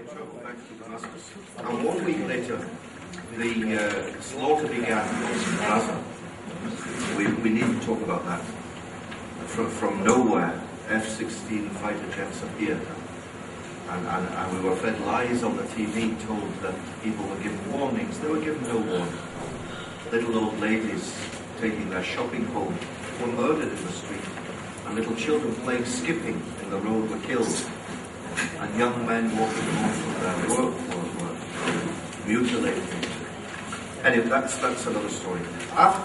traveled back to Damascus, and 1 week later, the slaughter began in Gaza. We need to talk about that. From nowhere, F-16 fighter jets appeared, and we were fed lies on the TV, told that people were given warnings. They were given no warning. Little old ladies taking their shopping home were murdered in the street, and little children playing skipping in the road were killed, and young men walking home from their work were mutilated. Anyway, that's another story.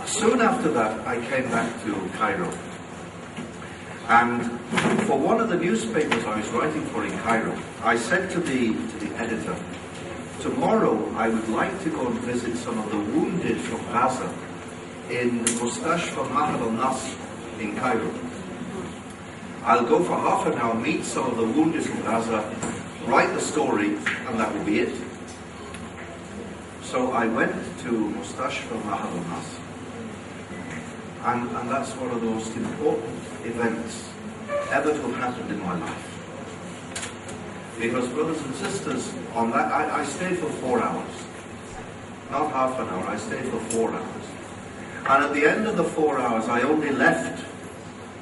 Soon after that, I came back to Cairo. And for one of the newspapers I was writing for in Cairo, I said to the editor, tomorrow I would like to go and visit some of the wounded from Gaza in Mustashfa Mahad al-Nasr in Cairo. I'll go for half an hour, meet some of the wounded from Gaza, write the story, and that will be it. So I went to Mustashfa Mahad al-Nasr. And that's one of the most important events ever to have happened in my life. Because, brothers and sisters, on that I stayed for 4 hours. Not half an hour, I stayed for 4 hours. And at the end of the 4 hours, I only left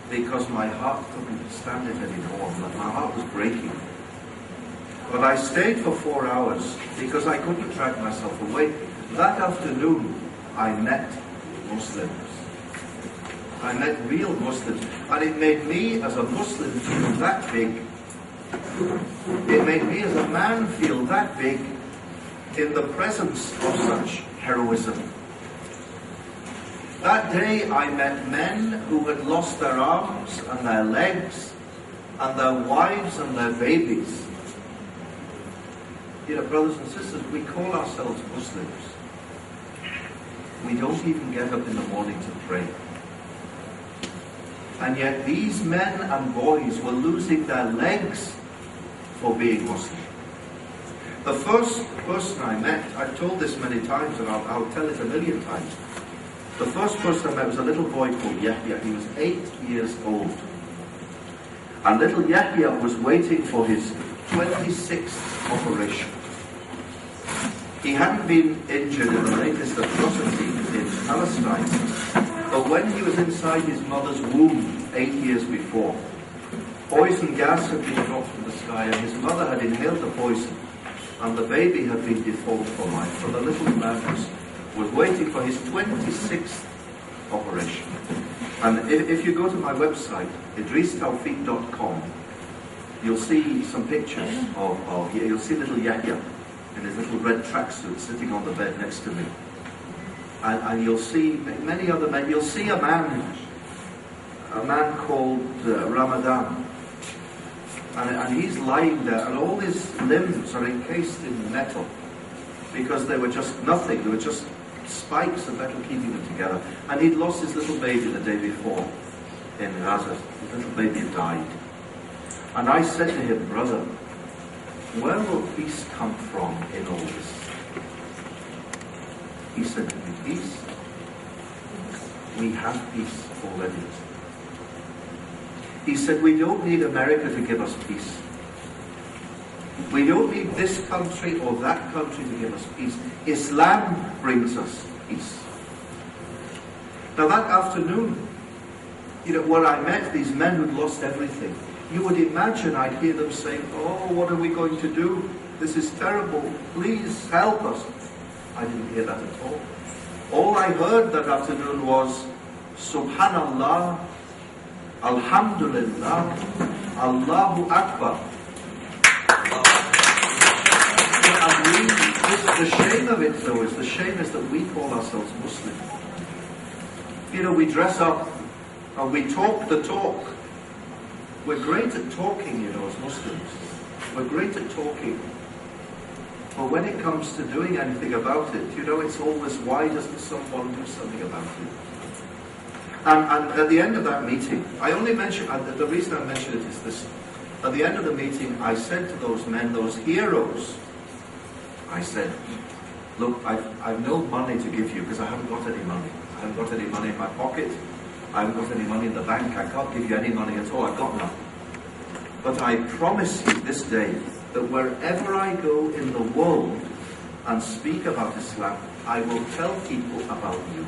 because my heart couldn't stand it anymore. My heart was breaking. But I stayed for 4 hours because I couldn't drag myself away. That afternoon, I met Muslims. I met real Muslims, and it made me as a Muslim feel that big. It made me as a man feel that big in the presence of such heroism. That day I met men who had lost their arms and their legs and their wives and their babies. You know, brothers and sisters, we call ourselves Muslims. We don't even get up in the morning to pray. And yet these men and boys were losing their legs for being Muslim. The first person I met, I've told this many times and I'll tell it a million times. The first person I met was a little boy called Yahya. He was 8 years old. And little Yahya was waiting for his 26th operation. He hadn't been injured in the latest atrocity in Palestine. But when he was inside his mother's womb 8 years before, poison gas had been dropped from the sky and his mother had inhaled the poison and the baby had been deformed for life. So the little man was waiting for his 26th operation. And if you go to my website, idristawfiq.com, you'll see some pictures you'll see little Yahya in his little red tracksuit sitting on the bed next to me. And you'll see many other men. You'll see a man called Ramadan. And he's lying there, and all his limbs are encased in metal because they were just nothing. They were just spikes of metal keeping them together. And he'd lost his little baby the day before in Gaza. His little baby had died. And I said to him, brother, where will peace come from in all this? He said to me, peace? We have peace already. He said, we don't need America to give us peace. We don't need this country or that country to give us peace. Islam brings us peace. Now that afternoon, where I met these men who'd lost everything, you would imagine I'd hear them saying, oh, what are we going to do? This is terrible. Please help us. I didn't hear that at all. All I heard that afternoon was, Subhanallah, Alhamdulillah, Allahu Akbar. And the shame of it, though, is that we call ourselves Muslim. We dress up and we talk the talk. We're great at talking, as Muslims. We're great at talking. But when it comes to doing anything about it, it's always, why doesn't someone do something about it? And at the end of that meeting, I only mention, the reason I mention it is this. At the end of the meeting, I said to those men, those heroes, I said, look, I've no money to give you because I haven't got any money. I haven't got any money in my pocket. I haven't got any money in the bank. I can't give you any money at all. I've got none. But I promise you this day, that wherever I go in the world and speak about Islam, I will tell people about you.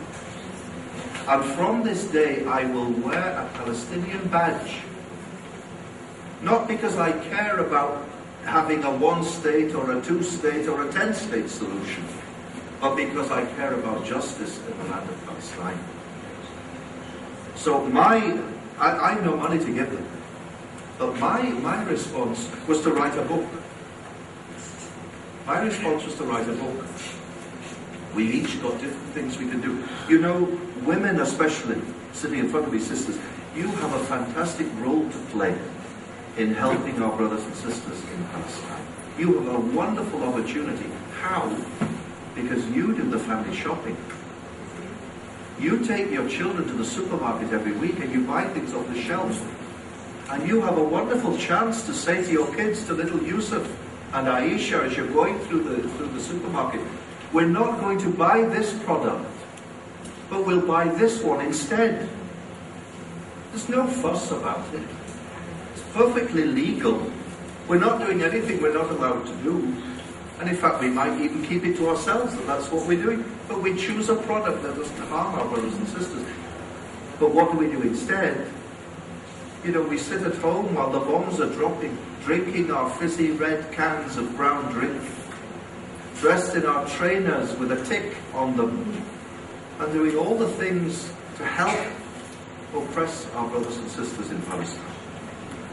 And from this day, I will wear a Palestinian badge. Not because I care about having a one-state or a two-state or a 10-state solution, but because I care about justice in the land of Palestine. So I have no money to give them, but my response was to write a book. My response was to write a book. We've each got different things we can do. You know, women especially, sitting in front of these sisters, you have a fantastic role to play in helping our brothers and sisters in Palestine. You have a wonderful opportunity. How? Because you do the family shopping. You take your children to the supermarket every week and you buy things off the shelves. And you have a wonderful chance to say to your kids, to little Yusuf and Aisha, as you're going through the supermarket, we're not going to buy this product, but we'll buy this one instead. There's no fuss about it. It's perfectly legal. We're not doing anything we're not allowed to do. And in fact, we might even keep it to ourselves, that that's what we're doing. But we choose a product that doesn't harm our brothers and sisters. But what do we do instead? You know, we sit at home while the bombs are dropping, drinking our fizzy red cans of brown drink, dressed in our trainers with a tick on them, and doing all the things to help oppress our brothers and sisters in Palestine.